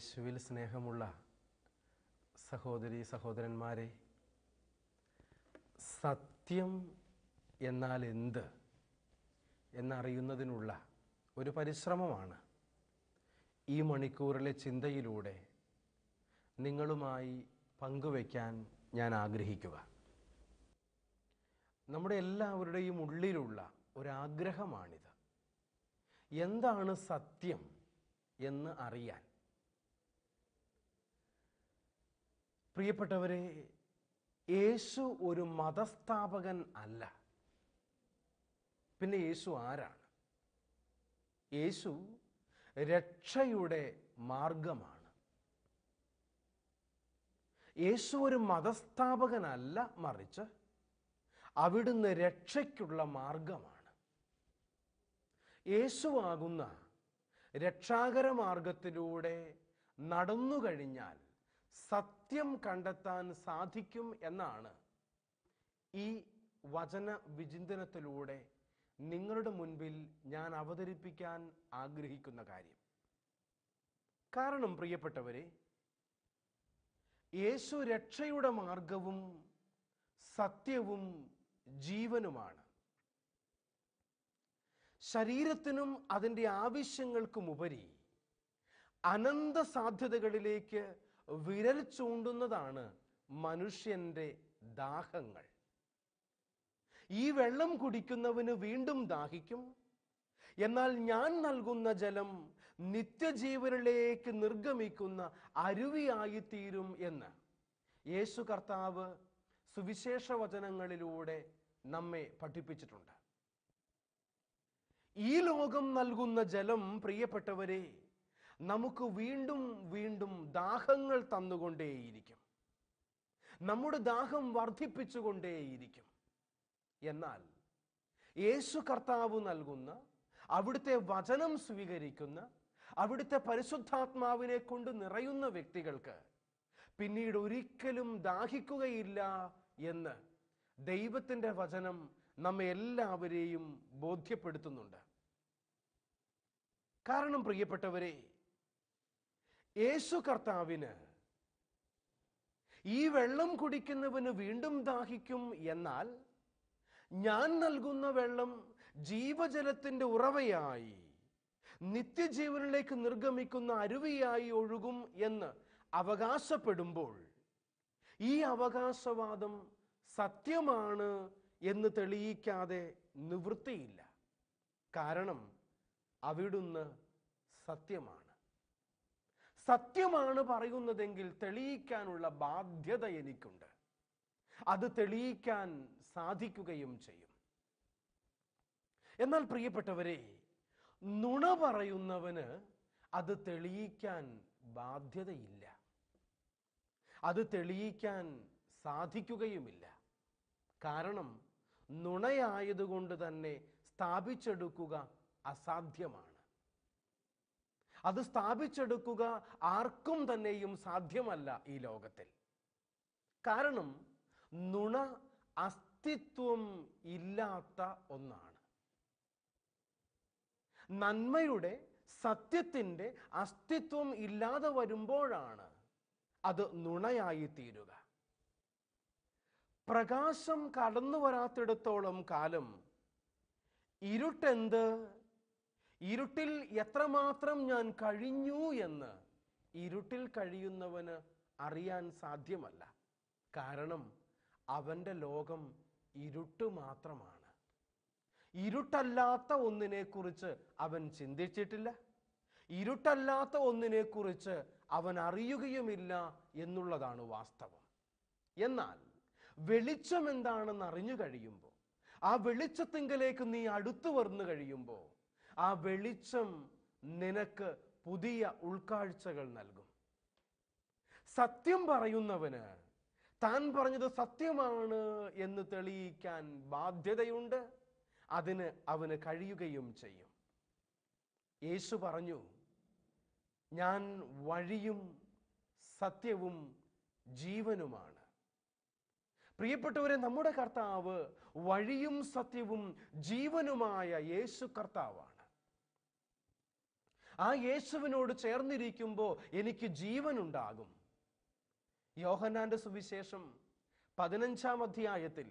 യേശുവിൽ സ്നേഹമുള്ള സഹോദരി സഹോദരന്മാരെ, സത്യം എന്നാൽ എന്ത് എന്നറിയുന്നതിനുള്ള ഒരു പരിശ്രമമാണ് ഈ മണിക്കൂറിലെ ചിന്തയിലൂടെ നിങ്ങളുമായി പങ്കുവയ്ക്കാൻ ഞാൻ ആഗ്രഹിക്കുക. നമ്മുടെ എല്ലാവരുടെയും ഉള്ളിലുള്ള ഒരാഗ്രഹമാണിത്. എന്താണ് സത്യം എന്ന് അറിയാൻ. പ്രിയപ്പെട്ടവരെ, യേശു ഒരു മതസ്ഥാപകൻ അല്ല. പിന്നെ യേശു ആരാണ്? യേശു രക്ഷയുടെ മാർഗമാണ്. യേശു ഒരു മതസ്ഥാപകനല്ല, മറിച്ച് അവിടുന്ന് രക്ഷയ്ക്കുള്ള മാർഗമാണ്. യേശുവാകുന്ന രക്ഷാകര മാർഗത്തിലൂടെ നടന്നു കഴിഞ്ഞാൽ സത്യം കണ്ടെത്താൻ സാധിക്കും എന്നാണ് ഈ വചന വിചിന്തനത്തിലൂടെ നിങ്ങളുടെ മുൻപിൽ ഞാൻ അവതരിപ്പിക്കാൻ ആഗ്രഹിക്കുന്ന കാര്യം. കാരണം പ്രിയപ്പെട്ടവരെ, യേശു രക്ഷയുടെ മാർഗവും സത്യവും ജീവനുമാണ്. ശരീരത്തിനും അതിൻ്റെ ആവശ്യങ്ങൾക്കുമുപരി അനന്ത സാധ്യതകളിലേക്ക് വിരൽ ചൂണ്ടുന്നതാണ് മനുഷ്യൻ്റെ ദാഹങ്ങൾ. ഈ വെള്ളം കുടിക്കുന്നവന് വീണ്ടും ദാഹിക്കും, എന്നാൽ ഞാൻ നൽകുന്ന ജലം നിത്യജീവനിലേക്ക് നിർഗമിക്കുന്ന അരുവിയായിത്തീരും എന്ന് യേശു കർത്താവ് സുവിശേഷ വചനങ്ങളിലൂടെ നമ്മെ പഠിപ്പിച്ചിട്ടുണ്ട്. ഈ ലോകം നൽകുന്ന ജലം, പ്രിയപ്പെട്ടവരെ, നമുക്ക് വീണ്ടും വീണ്ടും ദാഹങ്ങൾ തന്നുകൊണ്ടേയിരിക്കും, നമ്മുടെ ദാഹം വർദ്ധിപ്പിച്ചുകൊണ്ടേയിരിക്കും. എന്നാൽ യേശു കർത്താവ് നൽകുന്ന, അവിടുത്തെ വചനം സ്വീകരിക്കുന്ന, അവിടുത്തെ പരിശുദ്ധാത്മാവിനെ കൊണ്ട് നിറയുന്ന വ്യക്തികൾക്ക് പിന്നീട് ഒരിക്കലും ദാഹിക്കുകയില്ല എന്ന് ദൈവത്തിൻ്റെ വചനം നമ്മെ എല്ലാവരെയും ബോധ്യപ്പെടുത്തുന്നുണ്ട്. കാരണം പ്രിയപ്പെട്ടവരെ, യേശു കർത്താവിന് ഈ വെള്ളം കുടിക്കുന്നവന് വീണ്ടും ദാഹിക്കും, എന്നാൽ ഞാൻ നൽകുന്ന വെള്ളം ജീവജലത്തിൻ്റെ ഉറവയായി നിത്യജീവനിലേക്ക് നിർഗമിക്കുന്ന അരുവിയായി ഒഴുകും എന്ന് അവകാശപ്പെടുമ്പോൾ ഈ അവകാശവാദം സത്യമാണ് എന്ന് തെളിയിക്കാതെ നിവൃത്തിയില്ല. കാരണം അവിടുന്ന് സത്യമാണ്. സത്യമാണ് പറയുന്നതെങ്കിൽ തെളിയിക്കാനുള്ള ബാധ്യത എനിക്കുണ്ട്. അത് തെളിയിക്കാൻ സാധിക്കുകയും ചെയ്യും. എന്നാൽ പ്രിയപ്പെട്ടവരെ, നുണ പറയുന്നവന് അത് തെളിയിക്കാൻ ബാധ്യതയില്ല, അത് തെളിയിക്കാൻ സാധിക്കുകയുമില്ല. കാരണം നുണയായതുകൊണ്ട് തന്നെ സ്ഥാപിച്ചെടുക്കുക അസാധ്യമാണ്. അത് സ്ഥാപിച്ചെടുക്കുക ആർക്കും തന്നെയും സാധ്യമല്ല ഈ ലോകത്തിൽ. കാരണം നുണ അസ്തിത്വം ഇല്ലാത്ത ഒന്നാണ്. നന്മയുടെ, സത്യത്തിൻ്റെ അസ്തിത്വം ഇല്ലാതെ വരുമ്പോഴാണ് അത് നുണയായി തീരുക. പ്രകാശം കടന്നു വരാത്തിടത്തോളം കാലം ഇരുട്ടെന്ത്, ഇരുട്ടിൽ എത്രമാത്രം ഞാൻ കഴിഞ്ഞു എന്ന് ഇരുട്ടിൽ കഴിയുന്നവന് അറിയാൻ സാധ്യമല്ല. കാരണം അവൻ്റെ ലോകം ഇരുട്ട് മാത്രമാണ്. ഇരുട്ടല്ലാത്ത ഒന്നിനെക്കുറിച്ച് അവൻ ചിന്തിച്ചിട്ടില്ല, ഇരുട്ടല്ലാത്ത ഒന്നിനെക്കുറിച്ച് അവൻ അറിയുകയുമില്ല എന്നുള്ളതാണ് വാസ്തവം. എന്നാൽ വെളിച്ചം എന്താണെന്ന് അറിഞ്ഞു കഴിയുമ്പോൾ, ആ വെളിച്ചത്തിങ്കലേക്ക് നീ അടുത്തു വന്നു കഴിയുമ്പോൾ, ആ വെളിച്ചം നിനക്ക് പുതിയ ഉൾക്കാഴ്ചകൾ നൽകും. സത്യം പറയുന്നവന് താൻ പറഞ്ഞത് സത്യമാണ് എന്ന് തെളിയിക്കാൻ ബാധ്യതയുണ്ട്. അതിന് അവന് കഴിയുകയും ചെയ്യും. യേശു പറഞ്ഞു, ഞാൻ വഴിയും സത്യവും ജീവനുമാണ്. പ്രിയപ്പെട്ടവരെ, നമ്മുടെ കർത്താവ് വഴിയും സത്യവും ജീവനുമായ യേശു കർത്താവാണ്. ആ യേശുവിനോട് ചേർന്നിരിക്കുമ്പോൾ എനിക്ക് ജീവനുണ്ടാകും. യോഹന്നാന്റെ സുവിശേഷം 15-ാം അധ്യായത്തിൽ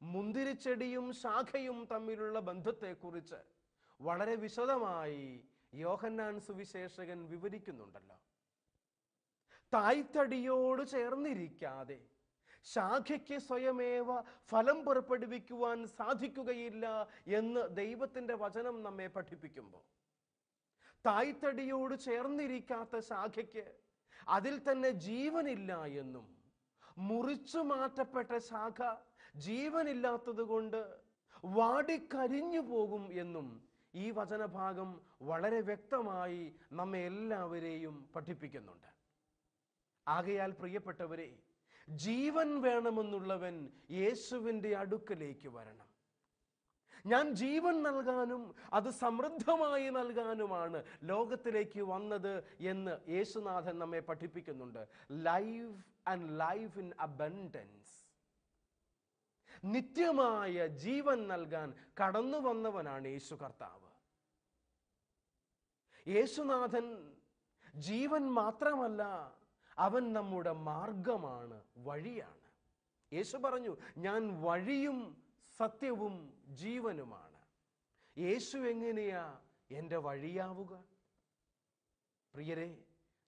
മുന്തിരിച്ചെടിയും ശാഖയും തമ്മിലുള്ള ബന്ധത്തെക്കുറിച്ച് വളരെ വിശദമായി യോഹന്നാൻ സുവിശേഷകൻ വിവരിക്കുന്നുണ്ടല്ലോ. തായ്തടിയോട് ചേർന്നിരിക്കാതെ ശാഖയ്ക്ക് സ്വയമേവ ഫലം പുറപ്പെടുവിക്കുവാൻ സാധിക്കുകയില്ല എന്ന് ദൈവത്തിൻ്റെ വചനം നമ്മെ പഠിപ്പിക്കുമ്പോൾ, തായ്തടിയോട് ചേർന്നിരിക്കാത്ത ശാഖയ്ക്ക് അതിൽ തന്നെ ജീവനില്ല എന്നും, മുറിച്ചു മാറ്റപ്പെട്ട ശാഖ ജീവനില്ലാത്തത് കൊണ്ട് വാടിക്കരിഞ്ഞു പോകും എന്നും ഈ വചനഭാഗം വളരെ വ്യക്തമായി നമ്മെ എല്ലാവരെയും പഠിപ്പിക്കുന്നുണ്ട്. ആകയാൽ പ്രിയപ്പെട്ടവരെ, ജീവൻ വേണമെന്നുള്ളവൻ യേശുവിൻ്റെ അടുക്കലേക്ക് വരണം. ഞാൻ ജീവൻ നൽകാനും അത് സമൃദ്ധമായി നൽകാനുമാണ് ലോകത്തിലേക്ക് വന്നത് എന്ന് യേശുനാഥൻ നമ്മെ പഠിപ്പിക്കുന്നുണ്ട്. Life and life in abundance. നിത്യമായ ജീവൻ നൽകാൻ കടന്നു വന്നവനാണ് യേശു കർത്താവ്. യേശുനാഥൻ ജീവൻ മാത്രമല്ല, അവൻ നമ്മുടെ മാർഗമാണ്, വഴിയാണ്. യേശു പറഞ്ഞു, ഞാൻ വഴിയും സത്യവും ജീവനുമാണ്. യേശു എങ്ങനെയാ എൻ്റെ വഴിയാവുക? പ്രിയരെ,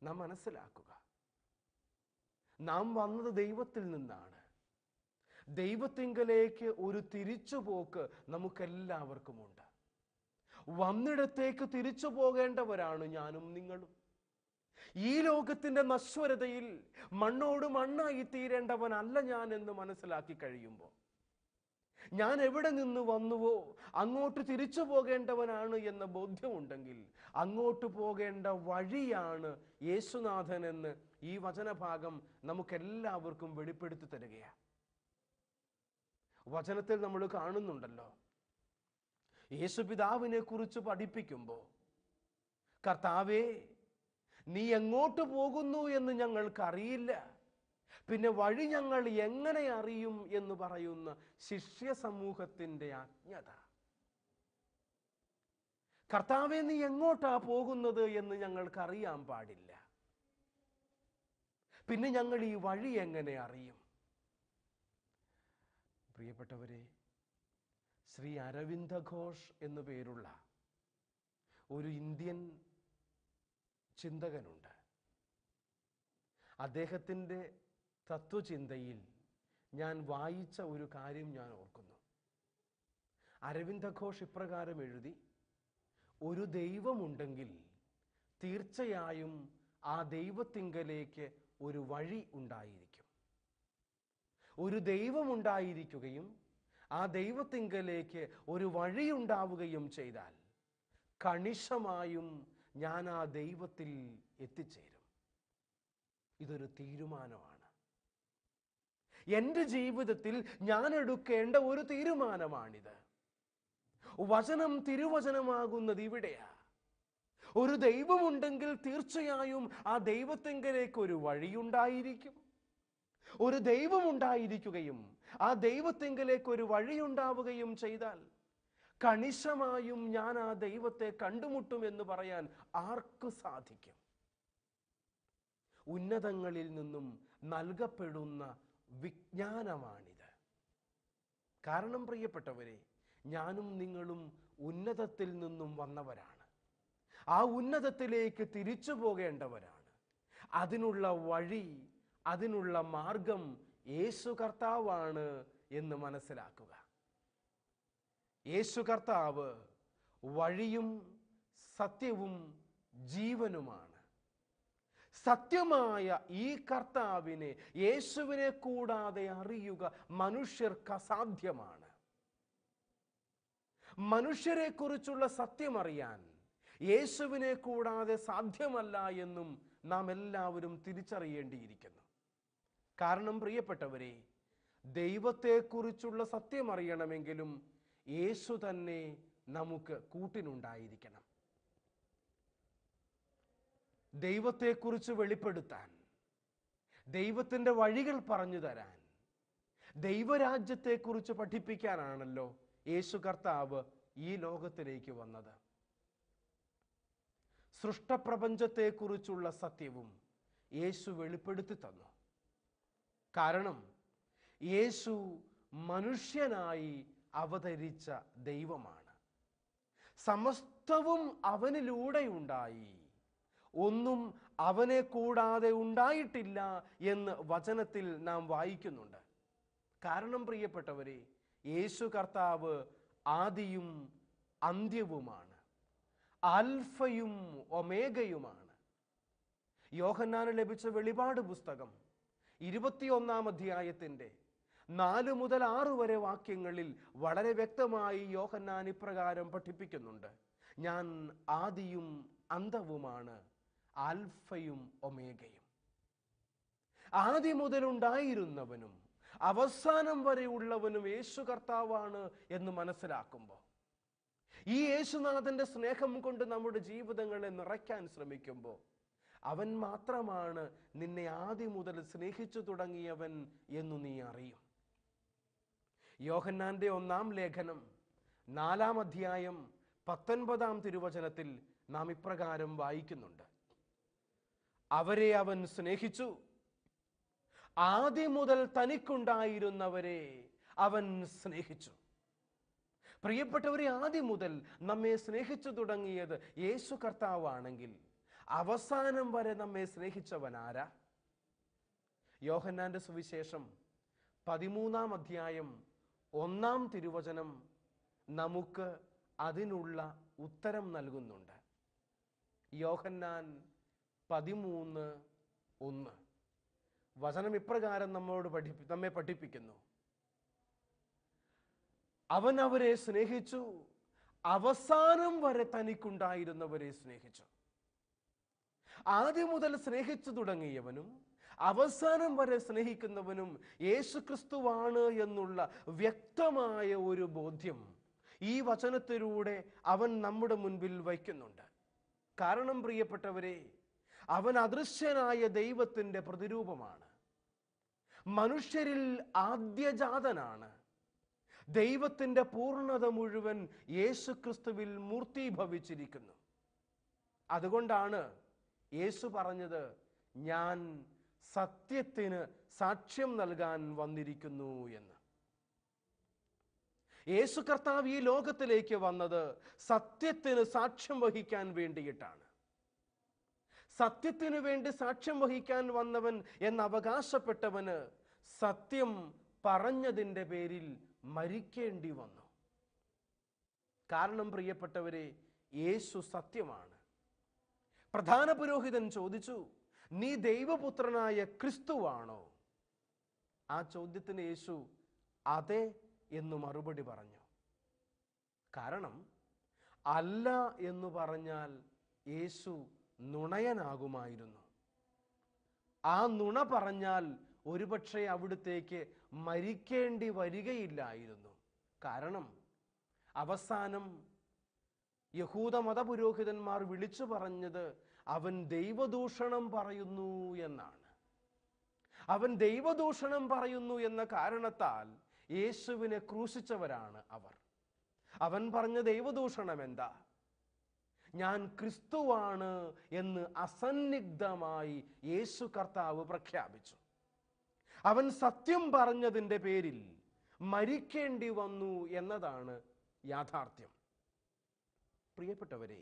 നാം മനസ്സിലാക്കുക, നാം വന്നത് ദൈവത്തിൽ നിന്നാണ്. ദൈവത്തിങ്കലേക്ക് ഒരു തിരിച്ചുപോക്ക് നമുക്കെല്ലാവർക്കുമുണ്ട്. വന്നിടത്തേക്ക് തിരിച്ചു പോകേണ്ടവരാണ് ഞാനും നിങ്ങളും. ഈ ലോകത്തിന്റെ നശ്വരതയിൽ മണ്ണോട് മണ്ണായി തീരേണ്ടവനല്ല ഞാൻ എന്ന് മനസ്സിലാക്കി കഴിയുമ്പോൾ, ഞാൻ എവിടെ നിന്ന് വന്നുവോ അങ്ങോട്ട് തിരിച്ചു പോകേണ്ടവനാണ് എന്ന ബോധ്യമുണ്ടെങ്കിൽ, അങ്ങോട്ട് പോകേണ്ട വഴിയാണ് യേശുനാഥൻ എന്ന് ഈ വചനഭാഗം നമുക്കെല്ലാവർക്കും വെളിപ്പെടുത്തി തരികയാണ്. വചനത്തിൽ നമ്മൾ കാണുന്നുണ്ടല്ലോ, യേശു പിതാവിനെ കുറിച്ച് പഠിപ്പിക്കുമ്പോൾ, കർത്താവേ, നീ എങ്ങോട്ട് പോകുന്നു എന്ന് ഞങ്ങൾക്കറിയില്ല, പിന്നെ വഴി ഞങ്ങൾ എങ്ങനെ അറിയും എന്ന് പറയുന്ന ശിഷ്യ സമൂഹത്തിന്റെ അജ്ഞത. കർത്താവേ, നീ എങ്ങോട്ടാ പോകുന്നത് എന്ന് ഞങ്ങൾക്കറിയാൻ പാടില്ല, പിന്നെ ഞങ്ങൾ ഈ വഴി എങ്ങനെ അറിയും? പ്രിയപ്പെട്ടവരെ, ശ്രീ അരവിന്ദ ഘോഷ് എന്നു പേരുള്ള ഒരു ഇന്ത്യൻ ചിന്തകനുണ്ട്. അദ്ദേഹത്തിൻ്റെ തത്വചിന്തയിൽ ഞാൻ വായിച്ച ഒരു കാര്യം ഞാൻ ഓർക്കുന്നു. അരവിന്ദ ഘോഷ് ഇപ്രകാരം എഴുതി, ഒരു ദൈവമുണ്ടെങ്കിൽ തീർച്ചയായും ആ ദൈവത്തിങ്കലേക്ക് ഒരു വഴി ഉണ്ടായിരിക്കും. ഒരു ദൈവമുണ്ടായിരിക്കുകയും ആ ദൈവത്തിങ്കലേക്ക് ഒരു വഴി ഉണ്ടാവുകയും ചെയ്താൽ കണിശമായും ഞാൻ ആ ദൈവത്തിൽ എത്തിച്ചേരും. ഇതൊരു തീരുമാനമാണ്. എൻ്റെ ജീവിതത്തിൽ ഞാൻ എടുക്കേണ്ട ഒരു തീരുമാനമാണിത്. വചനം തിരുവചനമാകുന്നത് ഇവിടെയാ. ഒരു ദൈവമുണ്ടെങ്കിൽ തീർച്ചയായും ആ ദൈവത്തിങ്കലേക്ക് ഒരു വഴിയുണ്ടായിരിക്കും. ഒരു ദൈവമുണ്ടായിരിക്കുകയും ആ ദൈവത്തിങ്കലേക്ക് ഒരു വഴിയുണ്ടാവുകയും ചെയ്താൽ കണിശമായും ഞാൻ ആ ദൈവത്തെ കണ്ടുമുട്ടുമെന്ന് പറയാൻ ആർക്ക് സാധിക്കും? ഉന്നതങ്ങളിൽ നിന്നും നൽകപ്പെടുന്ന വിജ്ഞാനമാണിത്. കാരണം പ്രിയപ്പെട്ടവരെ, ഞാനും നിങ്ങളും ഉന്നതത്തിൽ നിന്നും വന്നവരാണ്. ആ ഉന്നതത്തിലേക്ക് തിരിച്ചു പോകേണ്ടവരാണ്. അതിനുള്ള വഴി, അതിനുള്ള മാർഗം യേശു കർത്താവാണ് എന്ന് മനസ്സിലാക്കുക. യേശു കർത്താവ് വഴിയും സത്യവും ജീവനുമാണ്. സത്യമായ ഈ കർത്താവിനെ, യേശുവിനെ കൂടാതെ അറിയുക മനുഷ്യർക്ക് അസാധ്യമാണ്. മനുഷ്യരെ കുറിച്ചുള്ള സത്യം അറിയാൻ യേശുവിനെ കൂടാതെ സാധ്യമല്ല എന്നും നാം എല്ലാവരും തിരിച്ചറിയേണ്ടിയിരിക്കുന്നു. കാരണം പ്രിയപ്പെട്ടവരെ, ദൈവത്തെക്കുറിച്ചുള്ള സത്യം അറിയണമെങ്കിലും യേശു തന്നെ നമുക്ക് കൂട്ടിനുണ്ടായിരിക്കണം. ദൈവത്തെക്കുറിച്ച് വെളിപ്പെടുത്താൻ, ദൈവത്തിൻ്റെ വഴികൾ പറഞ്ഞു തരാൻ, ദൈവരാജ്യത്തെക്കുറിച്ച് പഠിപ്പിക്കാനാണല്ലോ യേശു കർത്താവ് ഈ ലോകത്തിലേക്ക് വന്നത്. സൃഷ്ടപ്രപഞ്ചത്തെക്കുറിച്ചുള്ള സത്യവും യേശു വെളിപ്പെടുത്തി തന്നു. കാരണം യേശു മനുഷ്യനായി അവതരിച്ച ദൈവമാണ്. സമസ്തവും അവനിലൂടെ ഉണ്ടായി, ഒന്നും അവനെ കൂടാതെ ഉണ്ടായിട്ടില്ല എന്ന് വചനത്തിൽ നാം വായിക്കുന്നുണ്ട്. കാരണം പ്രിയപ്പെട്ടവരെ, യേശു കർത്താവ് ആദിയും അന്ത്യവുമാണ്, ആൽഫയും ഒമേഗയുമാണ്. യോഹന്നാന് ലഭിച്ച വെളിപാട് പുസ്തകം 21-ാം അധ്യായത്തിൻ്റെ 4 മുതൽ 6 വരെ വാക്യങ്ങളിൽ വളരെ വ്യക്തമായി യോഹന്നാൻ ഇപ്രകാരം പഠിപ്പിക്കുന്നുണ്ട്: ഞാൻ ആദിയും അന്തവുമാണ്, ആൽഫയും ഒമേഗയും. ആദി മുതലുണ്ടായിരുന്നവനും അവസാനം വരെ ഉള്ളവനും യേശു കർത്താവാണ് എന്ന് മനസ്സിലാക്കുമ്പോൾ, ഈ യേശുനാഥന്റെ സ്നേഹം കൊണ്ട് നമ്മുടെ ജീവിതങ്ങളെ നിറയ്ക്കാൻ ശ്രമിക്കുമ്പോൾ, അവൻ മാത്രമാണ് നിന്നെ ആദി മുതൽ സ്നേഹിച്ചു തുടങ്ങിയവൻ എന്നു നീ അറിയും. യോഹന്നാന്റെ 1-ാം ലേഖനം 4-ാം അധ്യായം 19-ാം തിരുവചനത്തിൽ നാം ഇപ്രകാരം വായിക്കുന്നുണ്ട്: അവരെ അവൻ സ്നേഹിച്ചു, ആദ്യം മുതൽ തനിക്കുണ്ടായിരുന്നവരെ അവൻ സ്നേഹിച്ചു. പ്രിയപ്പെട്ടവരെ, ആദ്യം മുതൽ നമ്മെ സ്നേഹിച്ചു തുടങ്ങിയത് യേശു കർത്താവാണെങ്കിൽ അവസാനം വരെ നമ്മെ സ്നേഹിച്ചവൻ ആരാ? യോഹന്നാന്റെ സുവിശേഷം 13-ാം അധ്യായം 1-ാം തിരുവചനം നമുക്ക് അതിനുള്ള ഉത്തരം നൽകുന്നുണ്ട്. യോഹന്നാൻ 13:1 വചനം ഇപ്രകാരം നമ്മെ പഠിപ്പിക്കുന്നു: അവൻ അവരെ സ്നേഹിച്ചു, അവസാനം വരെ തനിക്കുണ്ടായിരുന്നവരെ സ്നേഹിച്ചു. ആദ്യം മുതൽ സ്നേഹിച്ചു തുടങ്ങിയവനും അവസാനം വരെ സ്നേഹിക്കുന്നവനും യേശുക്രിസ്തുവാണ് എന്നുള്ള വ്യക്തമായ ഒരു ബോധ്യം ഈ വചനത്തിലൂടെ അവൻ നമ്മുടെ മുൻപിൽ വയ്ക്കുന്നുണ്ട്. കാരണം പ്രിയപ്പെട്ടവരെ, അവൻ അദൃശ്യനായ ദൈവത്തിൻ്റെ പ്രതിരൂപമാണ്, മനുഷ്യരിൽ ആദ്യജാതനാണ്. ദൈവത്തിൻ്റെ പൂർണ്ണത മുഴുവൻ യേശുക്രിസ്തുവിൽ മൂർത്തീഭവിച്ചിരിക്കുന്നു. അതുകൊണ്ടാണ് യേശു പറഞ്ഞത്, ഞാൻ സത്യത്തിന് സാക്ഷ്യം നൽകാൻ വന്നിരിക്കുന്നു എന്ന്. യേശു കർത്താവ് ഈ ലോകത്തിലേക്ക് വന്നത് സത്യത്തിന് സാക്ഷ്യം വഹിക്കാൻ വേണ്ടിയിട്ടാണ്. സത്യത്തിനു വേണ്ടി സാക്ഷ്യം വഹിക്കാൻ വന്നവൻ എന്ന് അവകാശപ്പെട്ടവന് സത്യം പറഞ്ഞതിൻ്റെ പേരിൽ മരിക്കേണ്ടി വന്നു. കാരണം പ്രിയപ്പെട്ടവരെ, യേശു സത്യമാണ്. പ്രധാന പുരോഹിതൻ ചോദിച്ചു, നീ ദൈവപുത്രനായ ക്രിസ്തുവാണോ? ആ ചോദ്യത്തിന് യേശു അതെ എന്ന് മറുപടി പറഞ്ഞു. കാരണം അല്ല എന്ന് പറഞ്ഞാൽ യേശു നുണയനാകുമായിരുന്നു. ആ നുണ പറഞ്ഞാൽ ഒരുപക്ഷെ അവിടുത്തേക്ക് മരിക്കേണ്ടി വരികയില്ലായിരുന്നു. കാരണം അവസാനം യഹൂദ മതപുരോഹിതന്മാർ വിളിച്ചു പറഞ്ഞത് അവൻ ദൈവദൂഷണം പറയുന്നു എന്നാണ്. അവൻ ദൈവദൂഷണം പറയുന്നു എന്ന കാരണത്താൽ യേശുവിനെ ക്രൂശിച്ചവരാണ് അവർ. അവൻ പറഞ്ഞ ദൈവദൂഷണം എന്താ? ഞാൻ ക്രിസ്തുവാണ് എന്ന് അസന്നിഗ്ധമായി യേശു കർത്താവ് പ്രഖ്യാപിച്ചു. അവൻ സത്യം പറഞ്ഞതിൻ്റെ പേരിൽ മരിക്കേണ്ടി വന്നു എന്നതാണ് യാഥാർത്ഥ്യം. പ്രിയപ്പെട്ടവരെ,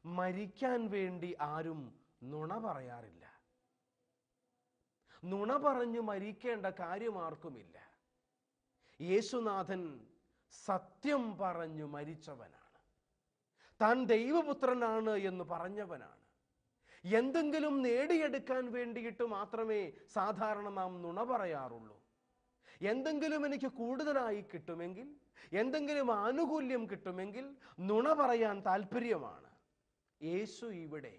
മരിക്കാൻ വേണ്ടി ആരും നുണ പറയാറില്ല. നുണ പറഞ്ഞു മരിക്കേണ്ട കാര്യം ആർക്കുമില്ല. യേശുനാഥൻ സത്യം പറഞ്ഞു മരിച്ചവനാണ്. താൻ ദൈവപുത്രനാണ് എന്ന് പറഞ്ഞവനാണ്. എന്തെങ്കിലും നേടിയെടുക്കാൻ വേണ്ടിയിട്ട് മാത്രമേ സാധാരണ നാം നുണ പറയാറുള്ളൂ. എന്തെങ്കിലും എനിക്ക് കൂടുതലായി കിട്ടുമെങ്കിൽ, എന്തെങ്കിലും ആനുകൂല്യം കിട്ടുമെങ്കിൽ നുണ പറയാൻ താല്പര്യമാണ്. യേശു ഇവിടെ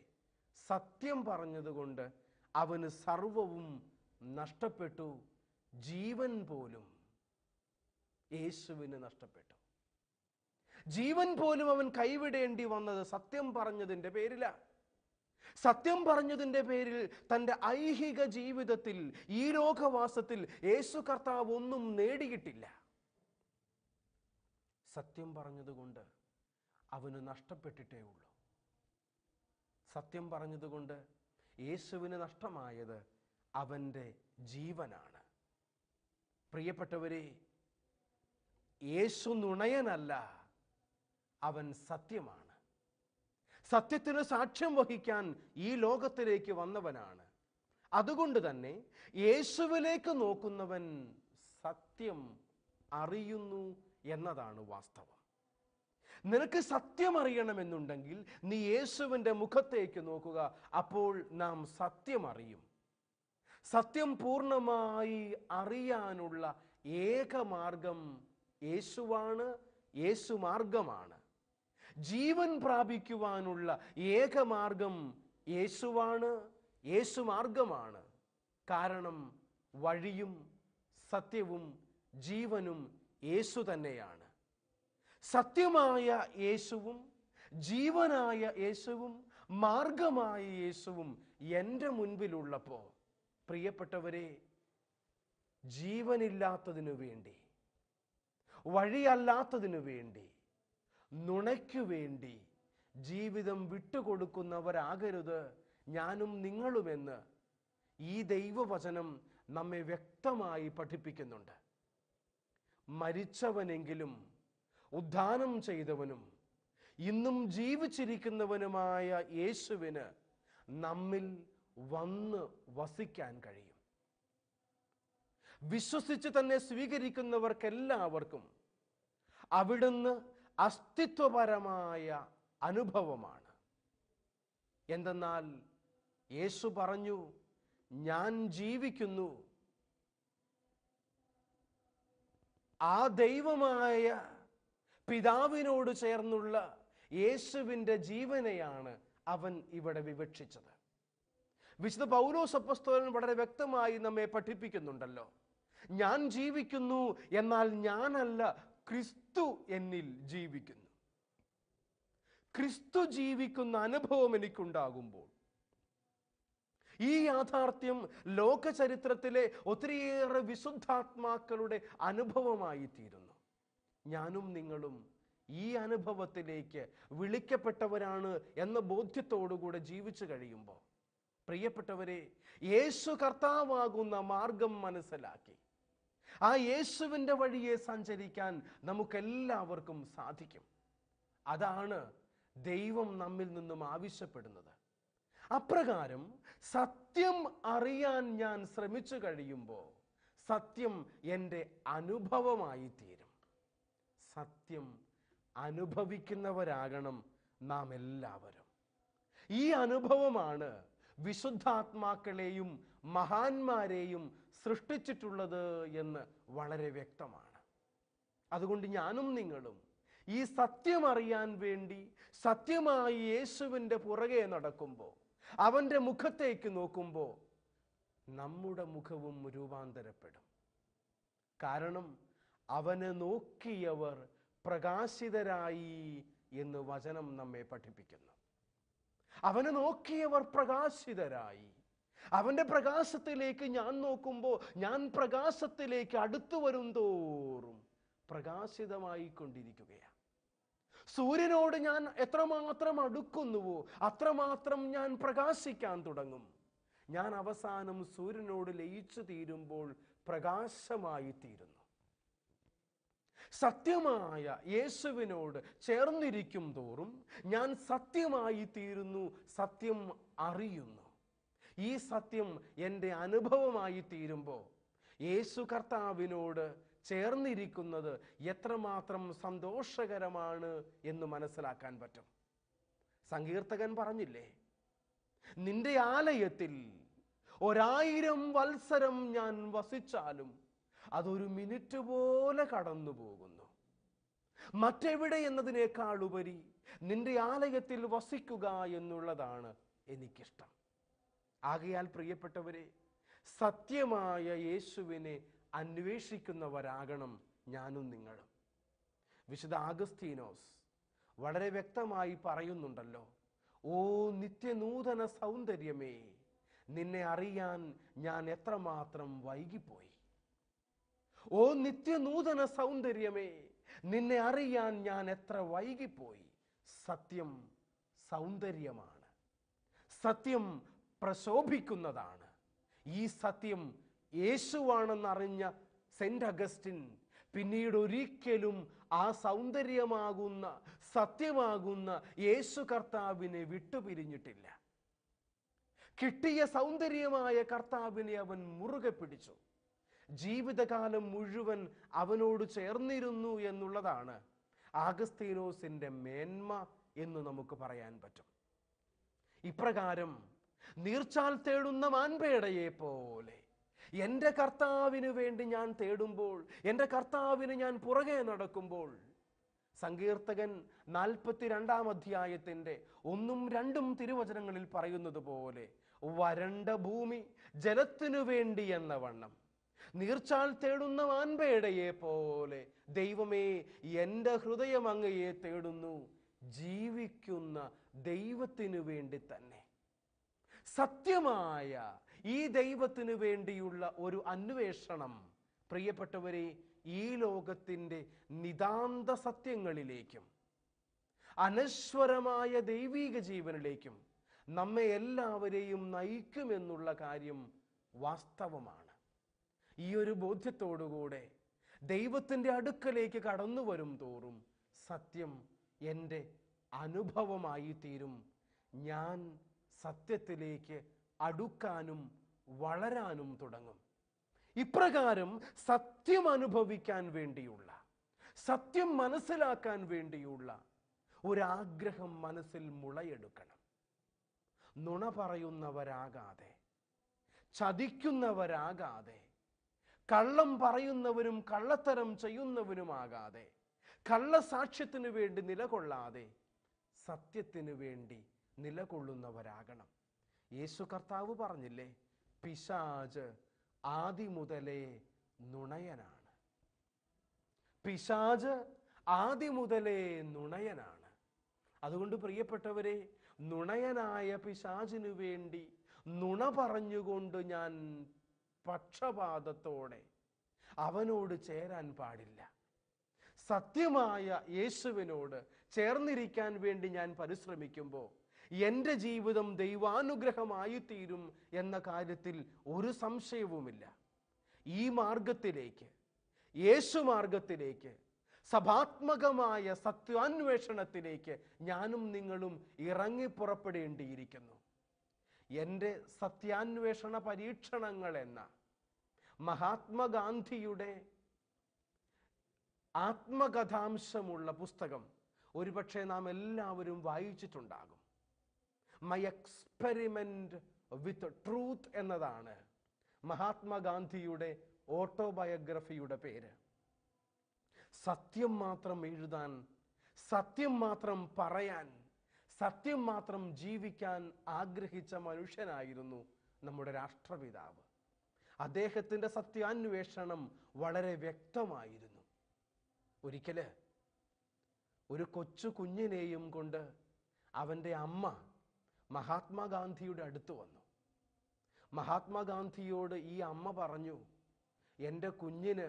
സത്യം പറഞ്ഞതുകൊണ്ട് അവന് സർവവും നഷ്ടപ്പെട്ടു. ജീവൻ പോലും യേശുവിന് നഷ്ടപ്പെട്ടു. ജീവൻ പോലും അവൻ കൈവിടേണ്ടി വന്നത് സത്യം പറഞ്ഞതിൻ്റെ പേരിലാണ്. സത്യം പറഞ്ഞതിൻ്റെ പേരിൽ തൻ്റെ ഐഹിക ജീവിതത്തിൽ, ഈ ലോകവാസത്തിൽ യേശു കർത്താവ് ഒന്നും നേടിയിട്ടില്ല. സത്യം പറഞ്ഞതുകൊണ്ട് അവന് നഷ്ടപ്പെട്ടിട്ടേ ഉള്ളൂ. സത്യം പറഞ്ഞതുകൊണ്ട് യേശുവിന് നഷ്ടമായത് അവൻ്റെ ജീവനാണ്. പ്രിയപ്പെട്ടവരെ, യേശു നുണയനല്ല, അവൻ സത്യമാണ്. സത്യത്തിന് സാക്ഷ്യം വഹിക്കാൻ ഈ ലോകത്തിലേക്ക് വന്നവനാണ്. അതുകൊണ്ട് തന്നെ യേശുവിലേക്ക് നോക്കുന്നവൻ സത്യം അറിയുന്നു എന്നതാണ് വാസ്തവം. നിനക്ക് സത്യം അറിയണമെന്നുണ്ടെങ്കിൽ നീ യേശുവിൻ്റെ മുഖത്തേക്ക് നോക്കുക. അപ്പോൾ നാം സത്യം അറിയും. സത്യം പൂർണ്ണമായി അറിയാനുള്ള ഏക മാർഗം യേശുവാണ്, യേശു മാർഗമാണ്. ജീവൻ പ്രാപിക്കുവാനുള്ള ഏക മാർഗം യേശുവാണ്, യേശു മാർഗമാണ്. കാരണം വഴിയും സത്യവും ജീവനും യേശു തന്നെയാണ്. സത്യമായ യേശുവും ജീവനായ യേശുവും മാർഗമായ യേശുവും എൻ്റെ മുൻപിലുള്ളപ്പോൾ, പ്രിയപ്പെട്ടവരെ, ജീവനില്ലാത്തതിനു വേണ്ടി, വഴിയല്ലാത്തതിനു വേണ്ടി, നുണയ്ക്കു വേണ്ടി ജീവിതം വിട്ടുകൊടുക്കുന്നവരാകരുത് ഞാനും നിങ്ങളുമെന്ന് ഈ ദൈവവചനം നമ്മെ വ്യക്തമായി പഠിപ്പിക്കുന്നുണ്ട്. മരിച്ചവനെങ്കിലും ഉദ്ധാനം ചെയ്തവനും ഇന്നും ജീവിച്ചിരിക്കുന്നവനുമായ യേശുവിന് നമ്മിൽ വന്ന് വസിക്കാൻ കഴിയും. വിശ്വസിച്ച് തന്നെ സ്വീകരിക്കുന്നവർക്കെല്ലാവർക്കും അവിടുന്ന് അസ്തിത്വപരമായ അനുഭവമാണ്. എന്തെന്നാൽ യേശു പറഞ്ഞു, ഞാൻ ജീവിക്കുന്നു. ആ ദൈവമായ പിതാവിനോട് ചേർന്നുള്ള യേശുവിൻ്റെ ജീവനെയാണ് അവൻ ഇവിടെ വിവക്ഷിച്ചത്. വിശുദ്ധ പൗലോസ് അപ്പോസ്തലൻ വളരെ വ്യക്തമായി നമ്മെ പഠിപ്പിക്കുന്നുണ്ടല്ലോ, ഞാൻ ജീവിക്കുന്നു, എന്നാൽ ഞാനല്ല, ക്രിസ്തു എന്നിൽ ജീവിക്കുന്നു. ക്രിസ്തു ജീവിക്കുന്ന അനുഭവം എനിക്കുണ്ടാകുമ്പോൾ ഈ യാഥാർത്ഥ്യം ലോക ചരിത്രത്തിലെ ഒത്തിരിയേറെ വിശുദ്ധാത്മാക്കളുടെ അനുഭവമായി തീരുന്നു. ഞാനും നിങ്ങളും ഈ അനുഭവത്തിലേക്ക് വിളിക്കപ്പെട്ടവരാണ് എന്ന ബോധ്യത്തോടുകൂടെ ജീവിച്ചു കഴിയുമ്പോൾ, പ്രിയപ്പെട്ടവരെ, യേശു കർത്താവാകുന്ന മാർഗം മനസ്സിലാക്കി ആ യേശുവിൻ്റെ വഴിയെ സഞ്ചരിക്കാൻ നമുക്കെല്ലാവർക്കും സാധിക്കും. അതാണ് ദൈവം നമ്മിൽ നിന്നും ആവശ്യപ്പെടുന്നത്. അപ്രകാരം സത്യം അറിയാൻ ഞാൻ ശ്രമിച്ചു കഴിയുമ്പോൾ സത്യം എൻ്റെ അനുഭവമായി തീരും. സത്യം അനുഭവിക്കുന്നവരാകണം നാം എല്ലാവരും. ഈ അനുഭവമാണ് വിശുദ്ധാത്മാക്കളെയും മഹാന്മാരെയും സൃഷ്ടിച്ചിട്ടുള്ളത് എന്ന് വളരെ വ്യക്തമാണ്. അതുകൊണ്ട് ഞാനും നിങ്ങളും ഈ സത്യം അറിയാൻ വേണ്ടി സത്യമായി യേശുവിൻ്റെ പുറകെ നടക്കുമ്പോൾ, അവൻ്റെ മുഖത്തേക്ക് നോക്കുമ്പോൾ നമ്മുടെ മുഖവും രൂപാന്തരപ്പെടും. കാരണം അവനെ നോക്കിയവർ പ്രകാശിതരായി എന്ന് വചനം നമ്മെ പഠിപ്പിക്കുന്നു. അവനെ നോക്കിയവർ പ്രകാശിതരായി. അവൻ്റെ പ്രകാശത്തിലേക്ക് ഞാൻ നോക്കുമ്പോൾ ഞാൻ പ്രകാശത്തിലേക്ക് അടുത്തു വരും തോറും പ്രകാശിതമായി കൊണ്ടിരിക്കുകയാണ്. സൂര്യനോട് ഞാൻ എത്രമാത്രം അടുക്കുന്നുവോ അത്രമാത്രം ഞാൻ പ്രകാശിക്കാൻ തുടങ്ങും. ഞാൻ അവസാനം സൂര്യനോട് ലയിച്ചു തീരുമ്പോൾ പ്രകാശമായി തീരുന്നു. സത്യമായ യേശുവിനോട് ചേർന്നിരിക്കും തോറും ഞാൻ സത്യമായി തീരുന്നു, സത്യം അറിയുന്നു. ഈ സത്യം എൻ്റെ അനുഭവമായി തീരുമ്പോൾ യേശു കർത്താവിനോട് ചേർന്നിരിക്കുന്നത് എത്രമാത്രം സന്തോഷകരമാണ് എന്ന് മനസ്സിലാക്കാൻ പറ്റും. സങ്കീർത്തകൻ പറഞ്ഞില്ലേ, നിന്റെ ആലയത്തിൽ 1000 വത്സരം ഞാൻ വസിച്ചാലും അതൊരു മിനിറ്റ് പോലെ കടന്നു പോകുന്നു. മറ്റെവിടെ എന്നതിനേക്കാൾ ഉപരി നിന്റെ ആലയത്തിൽ വസിക്കുക എന്നുള്ളതാണ് എനിക്കിഷ്ടം. ആകയാൽ പ്രിയപ്പെട്ടവരെ, സത്യമായ യേശുവിനെ അന്വേഷിക്കുന്നവരാകണം ഞാനും നിങ്ങളും. വിശുദ്ധ ആഗസ്തീനോസ് വളരെ വ്യക്തമായി പറയുന്നുണ്ടല്ലോ, ഓ നിത്യനൂതന സൗന്ദര്യമേ, നിന്നെ അറിയാൻ ഞാൻ എത്രമാത്രം വൈകിപ്പോയി. ഓ നിത്യനൂതന സൗന്ദര്യമേ, നിന്നെ അറിയാൻ ഞാൻ എത്ര വൈകിപ്പോയി. സത്യം സൗന്ദര്യമാണ്. സത്യം പ്രശോഭിക്കുന്നതാണ്. ഈ സത്യം യേശുവാണെന്നറിഞ്ഞ സെന്റ് അഗസ്റ്റിൻ പിന്നീട് ഒരിക്കലും ആ സൗന്ദര്യമാകുന്ന സത്യമാകുന്ന യേശു കർത്താവിനെ വിട്ടുപിരിഞ്ഞിട്ടില്ല. കിട്ടിയ സൗന്ദര്യമായ കർത്താവിനെ അവൻ മുറുകെ പിടിച്ചു. ജീവിതകാലം മുഴുവൻ അവനോട് ചേർന്നിരുന്നു എന്നുള്ളതാണ് ആഗസ്തീനോസിന്റെ മേന്മ എന്ന് നമുക്ക് പറയാൻ പറ്റും. ഇപ്രകാരം നീർച്ചാൽ തേടുന്ന മാൻപേടയെ പോലെ എൻ്റെ കർത്താവിന് വേണ്ടി ഞാൻ തേടുമ്പോൾ, എൻ്റെ കർത്താവിന് ഞാൻ പുറകെ നടക്കുമ്പോൾ, സങ്കീർത്തകൻ 42-ാം അധ്യായത്തിൻ്റെ 1-2 തിരുവചനങ്ങളിൽ പറയുന്നത് പോലെ വരണ്ട ഭൂമി ജലത്തിനു വേണ്ടി എന്ന വണ്ണം നീർച്ചാൽ തേടുന്ന മാൻപേടയെ പോലെ ദൈവമേ എൻ്റെ ഹൃദയം അങ്ങയെ തേടുന്നു, ജീവിക്കുന്ന ദൈവത്തിനു വേണ്ടി തന്നെ. സത്യമായ ഈ ദൈവത്തിനു വേണ്ടിയുള്ള ഒരു അന്വേഷണം പ്രിയപ്പെട്ടവരെ ഈ ലോകത്തിൻ്റെ നിതാന്ത സത്യങ്ങളിലേക്കും അനശ്വരമായ ദൈവീക ജീവനിലേക്കും നമ്മെ എല്ലാവരെയും നയിക്കുമെന്നുള്ള കാര്യം വാസ്തവമാണ്. ഈ ഒരു ബോധ്യത്തോടുകൂടെ ദൈവത്തിൻ്റെ അടുക്കലേക്ക് കടന്നു വരും തോറും സത്യം എൻ്റെ അനുഭവമായി തീരും. ഞാൻ സത്യത്തിലേക്ക് അടുക്കാനും വളരാനും തുടങ്ങും. ഇപ്രകാരം സത്യം അനുഭവിക്കാൻ വേണ്ടിയുള്ള, സത്യം മനസ്സിലാക്കാൻ വേണ്ടിയുള്ള ഒരാഗ്രഹം മനസ്സിൽ മുളയെടുക്കണം. നുണ പറയുന്നവരാകാതെ, ചതിക്കുന്നവരാകാതെ, കള്ളം പറയുന്നവരും കള്ളത്തരം ചെയ്യുന്നവരുമാകാതെ, കള്ളസാക്ഷ്യത്തിനു വേണ്ടി നിലകൊള്ളാതെ സത്യത്തിനു വേണ്ടി നിലകൊള്ളുന്നവരാകണം. യേശു കർത്താവ് പറഞ്ഞില്ലേ, പിശാച് ആദി മുതലേ നുണയനാണ്. പിശാച് ആദി മുതലേ നുണയനാണ്. അതുകൊണ്ട് പ്രിയപ്പെട്ടവരെ, നുണയനായ പിശാചിനു വേണ്ടി നുണ പറഞ്ഞുകൊണ്ട് ഞാൻ പക്ഷപാതത്തോടെ അവനോട് ചേരാൻ പാടില്ല. സത്യമായ യേശുവിനോട് ചേർന്നിരിക്കാൻ വേണ്ടി ഞാൻ പരിശ്രമിക്കുമ്പോൾ എൻ്റെ ജീവിതം ദൈവാനുഗ്രഹമായി തീരും എന്ന കാര്യത്തിൽ ഒരു സംശയവുമില്ല. ഈ മാർഗത്തിലേക്ക്, യേശു മാർഗത്തിലേക്ക്, സഭാത്മകമായ സത്യാന്വേഷണത്തിലേക്ക് ഞാനും നിങ്ങളും ഇറങ്ങിപ്പുറപ്പെടേണ്ടിയിരിക്കുന്നു. എൻ്റെ സത്യാന്വേഷണ പരീക്ഷണങ്ങൾ എന്ന മഹാത്മാഗാന്ധിയുടെ ആത്മകഥാംശമുള്ള പുസ്തകം ഒരുപക്ഷെ നാം എല്ലാവരും വായിച്ചിട്ടുണ്ടാകും. മൈ എക്സ്പെരിമെന്റ് വിത്ത് ട്രൂത്ത് എന്നതാണ് മഹാത്മാഗാന്ധിയുടെ ഓട്ടോബയോഗ്രഫിയുടെ പേര്. സത്യം മാത്രം എഴുതാൻ, സത്യം മാത്രം പറയാൻ, സത്യം മാത്രം ജീവിക്കാൻ ആഗ്രഹിച്ച മനുഷ്യനായിരുന്നു നമ്മുടെ രാഷ്ട്രപിതാവ്. അദ്ദേഹത്തിൻ്റെ സത്യാന്വേഷണം വളരെ വ്യക്തമായിരുന്നു. ഒരിക്കല് ഒരു കൊച്ചു കുഞ്ഞിനെയും കൊണ്ട് അവൻ്റെ അമ്മ മഹാത്മാഗാന്ധിയുടെ അടുത്ത് വന്നു. മഹാത്മാഗാന്ധിയോട് ഈ അമ്മ പറഞ്ഞു, എൻ്റെ കുഞ്ഞിന്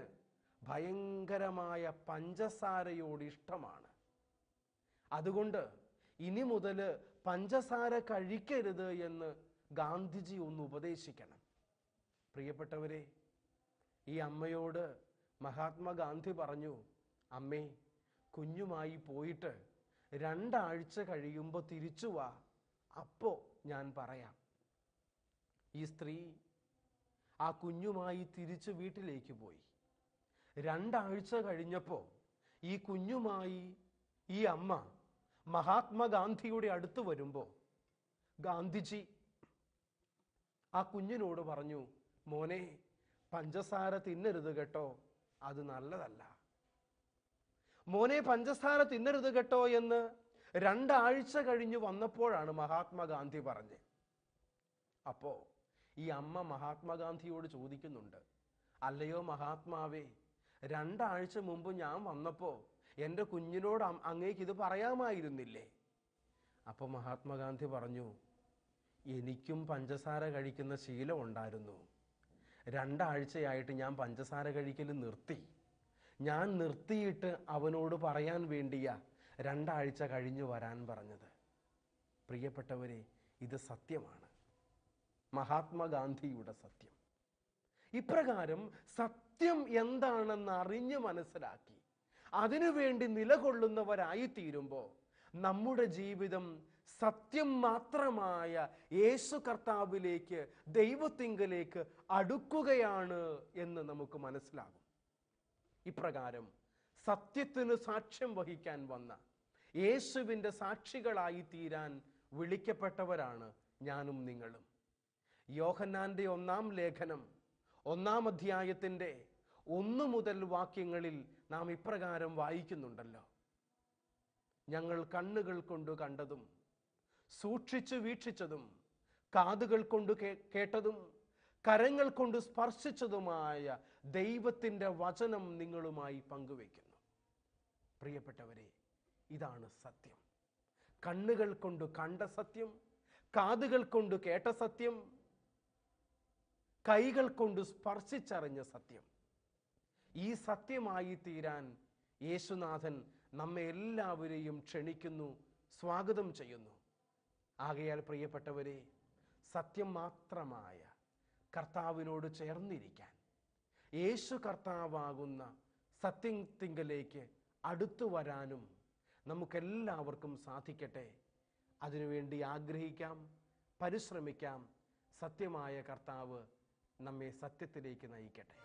ഭയങ്കരമായ പഞ്ചസാരയോട് ഇഷ്ടമാണ്, അതുകൊണ്ട് ഇനി മുതൽ പഞ്ചസാര കഴിക്കരുത് എന്ന് ഗാന്ധിജി ഒന്ന് ഉപദേശിക്കണം. പ്രിയപ്പെട്ടവരെ, ഈ അമ്മയോട് മഹാത്മാഗാന്ധി പറഞ്ഞു, അമ്മേ, കുഞ്ഞുമായി പോയിട്ട് 2 ആഴ്ച കഴിയുമ്പോൾ തിരിച്ചു വാ, അപ്പോ ഞാൻ പറയാം. ഈ സ്ത്രീ ആ കുഞ്ഞുമായി തിരിച്ച് വീട്ടിലേക്ക് പോയി. 2 ആഴ്ച കഴിഞ്ഞപ്പോൾ ഈ കുഞ്ഞുമായി ഈ അമ്മ മഹാത്മാഗാന്ധിയുടെ അടുത്ത് വരുമ്പോൾ ഗാന്ധിജി ആ കുഞ്ഞിനോട് പറഞ്ഞു, മോനെ, പഞ്ചസാര തിന്നരുത് കേട്ടോ, അത് നല്ലതല്ല. മോനെ, പഞ്ചസാര തിന്നരുത് കേട്ടോ എന്ന് 2 ആഴ്ച കഴിഞ്ഞ് വന്നപ്പോഴാണ് മഹാത്മാഗാന്ധി പറഞ്ഞത്. അപ്പോ ഈ അമ്മ മഹാത്മാഗാന്ധിയോട് ചോദിക്കുന്നുണ്ട്, അല്ലയോ മഹാത്മാവേ, 2 ആഴ്ച മുമ്പ് ഞാൻ വന്നപ്പോൾ എൻ്റെ കുഞ്ഞിനോട് അങ്ങേക്ക് ഇത് പറയാമായിരുന്നില്ലേ? അപ്പോൾ മഹാത്മാഗാന്ധി പറഞ്ഞു, എനിക്കും പഞ്ചസാര കഴിക്കുന്ന ശീലം ഉണ്ടായിരുന്നു. 2 ആഴ്ചയായിട്ട് ഞാൻ പഞ്ചസാര കഴിക്കൽ നിർത്തി. ഞാൻ നിർത്തിയിട്ട് അവനോട് പറയാൻ വേണ്ടിയാ 2 ആഴ്ച കഴിഞ്ഞു വരാൻ പറഞ്ഞത്. പ്രിയപ്പെട്ടവരെ, ഇത് സത്യമാണ്, മഹാത്മാഗാന്ധിയുടെ സത്യം. ഇപ്രകാരം സത്യം എന്താണെന്ന് അറിഞ്ഞ് മനസ്സിലാക്കി അതിനുവേണ്ടി നിലകൊള്ളുന്നവരായി തീരുമ്പോൾ നമ്മുടെ ജീവിതം സത്യം മാത്രമായ യേശു കർത്താവിലേക്ക്, ദൈവത്തിങ്കലേക്ക് അടുക്കുകയാണ് എന്ന് നമുക്ക് മനസ്സിലാകും. ഇപ്രകാരം സത്യത്തിന് സാക്ഷ്യം വഹിക്കാൻ വന്ന യേശുവിൻ്റെ സാക്ഷികളായി തീരാൻ വിളിക്കപ്പെട്ടവരാണ് ഞാനും നിങ്ങളും. യോഹന്നാന്റെ 1-ാം ലേഖനം 1-ാം അധ്യായത്തിൻ്റെ 1 മുതൽ വാക്യങ്ങളിൽ നാം ഇപ്രകാരം വായിക്കുന്നുണ്ടല്ലോ: ഞങ്ങൾ കണ്ണുകൾ കൊണ്ട് കണ്ടതും സൂക്ഷിച്ചു വീക്ഷിച്ചതും കാതുകൾ കൊണ്ട് കേട്ടതും കരങ്ങൾ കൊണ്ട് സ്പർശിച്ചതുമായ ദൈവത്തിൻ്റെ വചനം നിങ്ങളുമായി പങ്കുവയ്ക്കുന്നു. പ്രിയപ്പെട്ടവരെ, ഇതാണ് സത്യം. കണ്ണുകൾ കൊണ്ട് കണ്ട സത്യം, കാതുകൾ കൊണ്ട് കേട്ട സത്യം, കൈകൾ കൊണ്ട് സ്പർശിച്ചറിഞ്ഞ സത്യം. ഈ സത്യമായി തീരാൻ യേശുനാഥൻ നമ്മെ എല്ലാവരെയും ക്ഷണിക്കുന്നു, സ്വാഗതം ചെയ്യുന്നു. ആകയാൽ പ്രിയപ്പെട്ടവരെ, സത്യം മാത്രമായ കർത്താവിനോട് ചേർന്നിരിക്കാൻ, യേശു കർത്താവാകുന്ന സത്യത്തിങ്കലേക്ക് അടുത്തു വരാനും നമുക്കെല്ലാവർക്കും സാധിക്കട്ടെ. അതിനുവേണ്ടി ആഗ്രഹിക്കാം, പരിശ്രമിക്കാം. സത്യമായ കർത്താവ് നമ്മെ സത്യത്തിലേക്ക് നയിക്കട്ടെ.